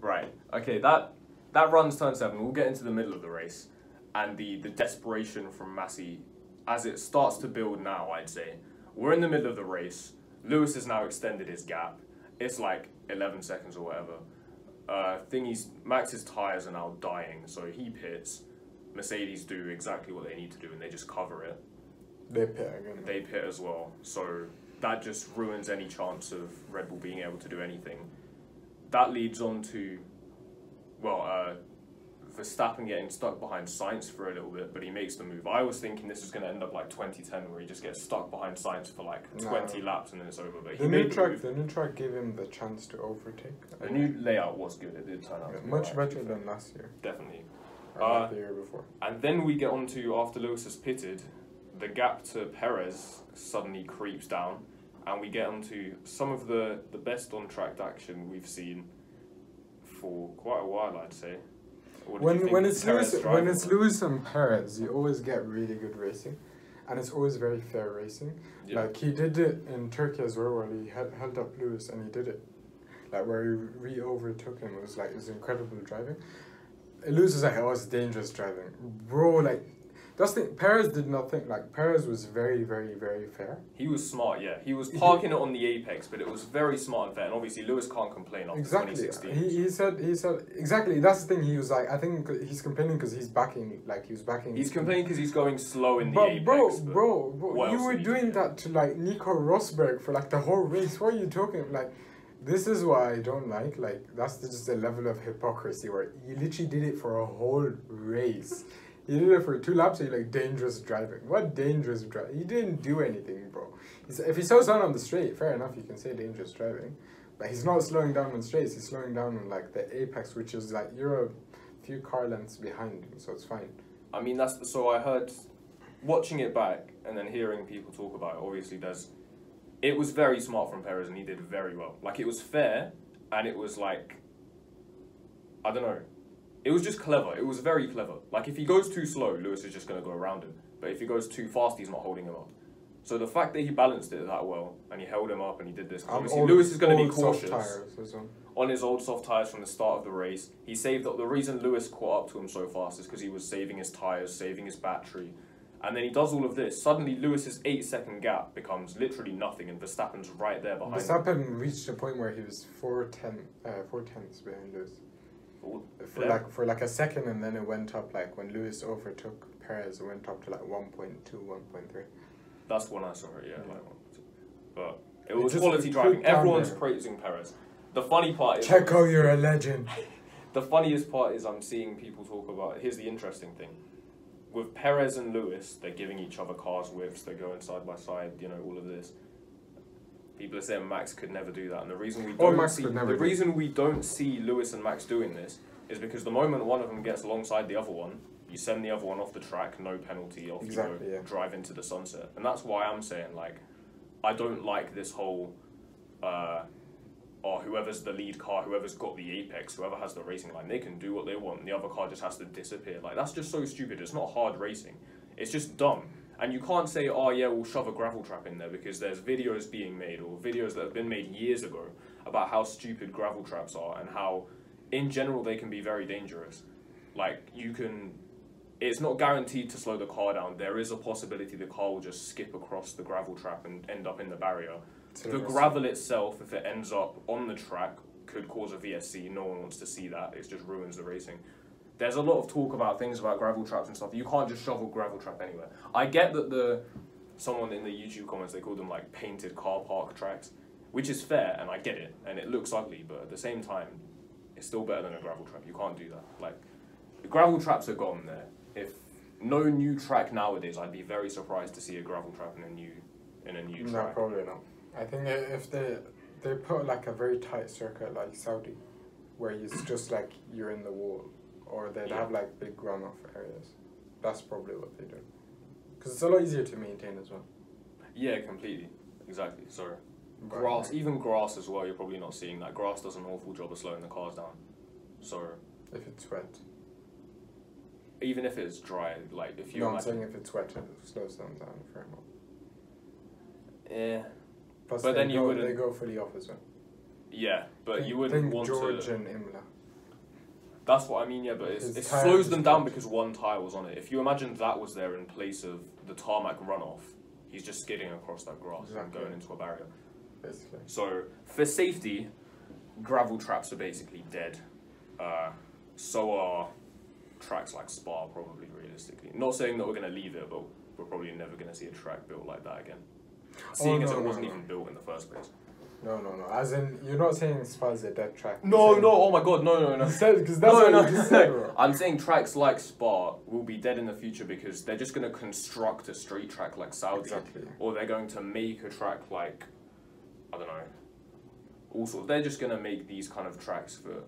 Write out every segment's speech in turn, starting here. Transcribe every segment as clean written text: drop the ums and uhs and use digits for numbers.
Right. Okay, that runs turn 7. We'll get into the middle of the race. And the desperation from Massey, as it starts to build now, I'd say. We're in the middle of the race. Lewis has now extended his gap. It's like 11 seconds or whatever. Max's tyres are now dying, so he pits. Mercedes do exactly what they need to do, and they just cover it. They pit again. They pit as well, so that just ruins any chance of Red Bull being able to do anything. That leads on to, Verstappen getting stuck behind Sainz for a little bit, but he makes the move. I was thinking this was going to end up like 2010, where he just gets stuck behind Sainz for like 20 laps and then it's over. But the new track gave him the chance to overtake. The new layout was good. It did turn out to be much better than last year. Definitely. Or the year before. And then we get on to, after Lewis has pitted, the gap to Perez suddenly creeps down, and we get onto some of the best on-track action we've seen for quite a while, I'd say. When it's Lewis and Perez, you always get really good racing, and it's always very fair racing. Yeah. Like he did it in Turkey as well, where he held up Lewis and he did it, like where he overtook him. It was incredible driving. Lewis was like, oh, it's dangerous driving, bro. Like that's the thing. Perez did nothing. Like Perez was very, very, very fair. He was smart, yeah. He was parking it on the apex, but it was very smart and fair. And obviously, Lewis can't complain after 2016. He said exactly. That's the thing. He was like, I think he's complaining because he's backing. Like he was backing. He's complaining because he's going slow in the apex. Bro, you were doing that to like Nico Rosberg for like the whole race. What are you talking like? This is what I don't like. Like that's just the level of hypocrisy where you literally did it for a whole race. You did it for 2 laps, so you're like, dangerous driving. What dangerous driving? You didn't do anything, bro. If he slows down on the straight, fair enough, you can say dangerous driving. But he's not slowing down on straights, he's slowing down on like the apex, which is like, you're a few car lengths behind him, so it's fine. I mean, so I heard, watching it back and then hearing people talk about it, obviously it was very smart from Perez and he did very well. Like, it was fair, and it was like, I don't know. It was just clever. It was very clever. Like, if he goes too slow, Lewis is just going to go around him. But if he goes too fast, he's not holding him up. So the fact that he balanced it that well, and he held him up and he did this, obviously Lewis is going to be cautious on his old soft tyres from the start of the race. He saved up. The reason Lewis caught up to him so fast is because he was saving his tyres, saving his battery. And then he does all of this. Suddenly, Lewis's 8-second gap becomes literally nothing, and Verstappen's right there behind him. Verstappen reached a point where he was 4 tenths behind Lewis. For like a second, and then it went up like when Lewis overtook Perez, it went up to like 1.2, 1.3. That's when I saw it, yeah. Like 1.2. But it was quality driving. Everyone's praising Perez. The funny part is... Checo, you're a legend. The funniest part is I'm seeing people talk about... Here's the interesting thing. With Perez and Lewis, they're giving each other cars whiffs, they're going side by side, all of this. People are saying Max could never do that, and the reason we don't see Lewis and Max doing this is because the moment one of them gets alongside the other one, you send the other one off the track, no penalty, off you go, drive into the sunset. And that's why I'm saying, like, I don't like this whole, whoever's the lead car, whoever's got the apex, whoever has the racing line, they can do what they want, and the other car just has to disappear. Like, that's just so stupid. It's not hard racing. It's just dumb. And you can't say, oh yeah, we'll shove a gravel trap in there, because there's videos being made, or videos that have been made years ago, about how stupid gravel traps are, and how, in general, they can be very dangerous. Like, it's not guaranteed to slow the car down. There is a possibility the car will just skip across the gravel trap and end up in the barrier. The gravel itself, if it ends up on the track, could cause a VSC. No one wants to see that. It just ruins the racing. There's a lot of talk about things about gravel traps and stuff. You can't just shove a gravel trap anywhere. I get that someone in the YouTube comments, they call them like painted car park tracks, which is fair, and I get it, and it looks ugly, but at the same time, it's still better than a gravel trap. You can't do that. Like, the gravel traps are gone there. If no new track nowadays, I'd be very surprised to see a gravel trap in a new track. No, probably not. I think if they put like a very tight circuit like Saudi, where it's just like you're in the wall, or they'd have like big runoff areas. That's probably what they do. Because it's a lot easier to maintain as well. Yeah, completely. Exactly. So, even grass as well, you're probably not seeing that. Grass does an awful job of slowing the cars down. So, if it's wet. Even if it's dry, like if you... No, I'm saying if it's wet, it slows them down a fair amount. Yeah. Plus but then they go fully off as well. Yeah, but you wouldn't want George to. and Imola. That's what I mean, yeah, but it slows them down because one tyre was on it. If you imagine that was there in place of the tarmac runoff, he's just skidding across that grass and going into a barrier. Basically. So, for safety, gravel traps are basically dead. So are tracks like Spa, probably, realistically. Not saying that we're going to leave it, but we're probably never going to see a track built like that again. Seeing as it wasn't even built in the first place. No. As in, you're not saying Spa's a dead track. No, oh my god, no. Because that's what you just said, bro. I'm saying tracks like Spa will be dead in the future because they're just going to construct a straight track like Saudi. Exactly. Or they're going to make a track like, I don't know, also, they're just going to make these kind of tracks for...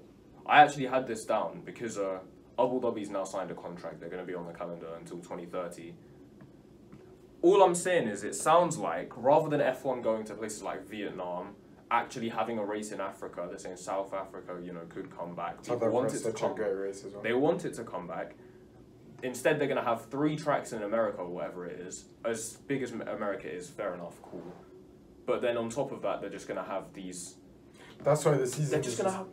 I actually had this down because Abu Dhabi's now signed a contract. They're going to be on the calendar until 2030. All I'm saying is it sounds like, rather than F1 going to places like Vietnam, actually having a race in Africa, they're saying South Africa, could come back. South Africa is such a great race as well. They want it to come back. Instead, they're going to have 3 tracks in America, or whatever it is. As big as America is, fair enough, cool. But then on top of that, they're just going to have these... That's why the season... They're just going to have...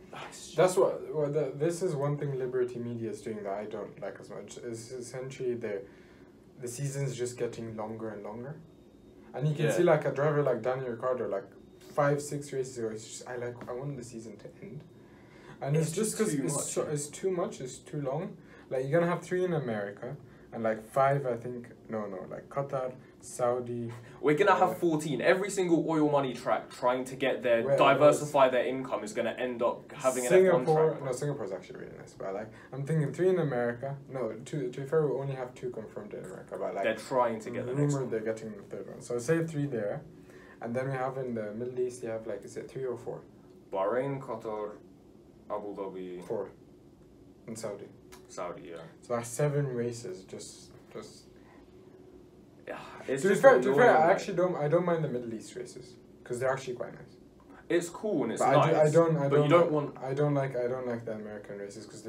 That's what... this is one thing Liberty Media is doing that I don't like as much. Is essentially the season's just getting longer and longer. And you can see like a driver like Daniel Ricciardo, like 5-6 races ago, it's just, I want the season to end. And it's just because it's too much, it's too long. Like, you're going to have 3 in America, and like 5, I think, like Qatar, Saudi. We're going to have 14. Every single oil money track trying to get diversify their income is going to end up having an F1 track. No, Singapore's actually really nice, but like, I'm thinking 3 in America. No, 2, to be fair, we only have 2 confirmed in America, but like... They're trying to get the next one. They're getting the 3rd one. So say 3 there, and then we have in the Middle East, you have like, is it 3 or 4? Bahrain, Qatar, Abu Dhabi... 4. In Saudi. Saudi, yeah. So that's 7 races, just... Yeah, it's to be fair, I don't mind the Middle East races because they're actually quite nice. It's cool and it's but nice. I don't like the American races because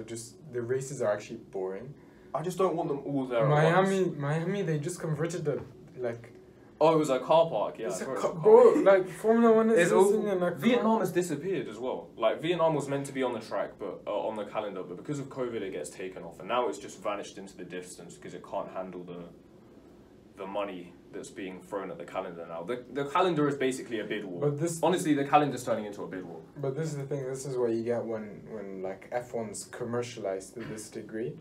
the races are actually boring. I just don't want them all there. Miami, they just converted the like. Oh, it was a car park. Yeah, bro, like Formula 1 is Vietnam has disappeared as well. Like Vietnam was meant to be on the track, but on the calendar, but because of COVID, it gets taken off, and now it's just vanished into the distance because it can't handle the money that's being thrown at the calendar now. The calendar is basically a bid war. But honestly, the calendar's turning into a bid war. But this is the thing. This is what you get when like F1's commercialized to this degree.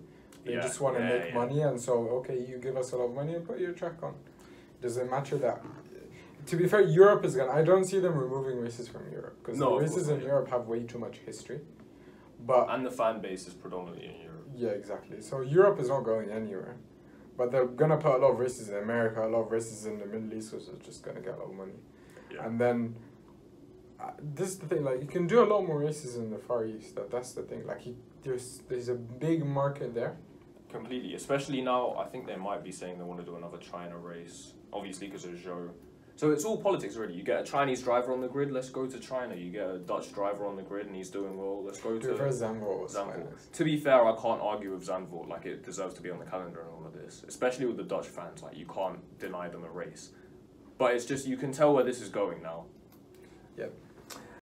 They just want to make money, and so okay, you give us a lot of money and put your track on. Does it matter that? To be fair, Europe is gonna. I don't see them removing races from Europe because the races in Europe have way too much history. And the fan base is predominantly in Europe. Yeah, exactly. So Europe is not going anywhere. But they're going to put a lot of races in America, a lot of races in the Middle East, which is just going to get a lot of money. Yeah. And then, this is the thing, like, you can do a lot more races in the Far East. That's the thing. Like, there's a big market there. Completely. Especially now, I think they might be saying they want to do another China race. Obviously, because of Zhou. So it's all politics, really. You get a Chinese driver on the grid, let's go to China. You get a Dutch driver on the grid and he's doing well, let's go to Zandvoort. To be fair, I can't argue with Zandvoort. Like, it deserves to be on the calendar and all of this. Especially with the Dutch fans. Like, you can't deny them a race. But it's just, you can tell where this is going now. Yep.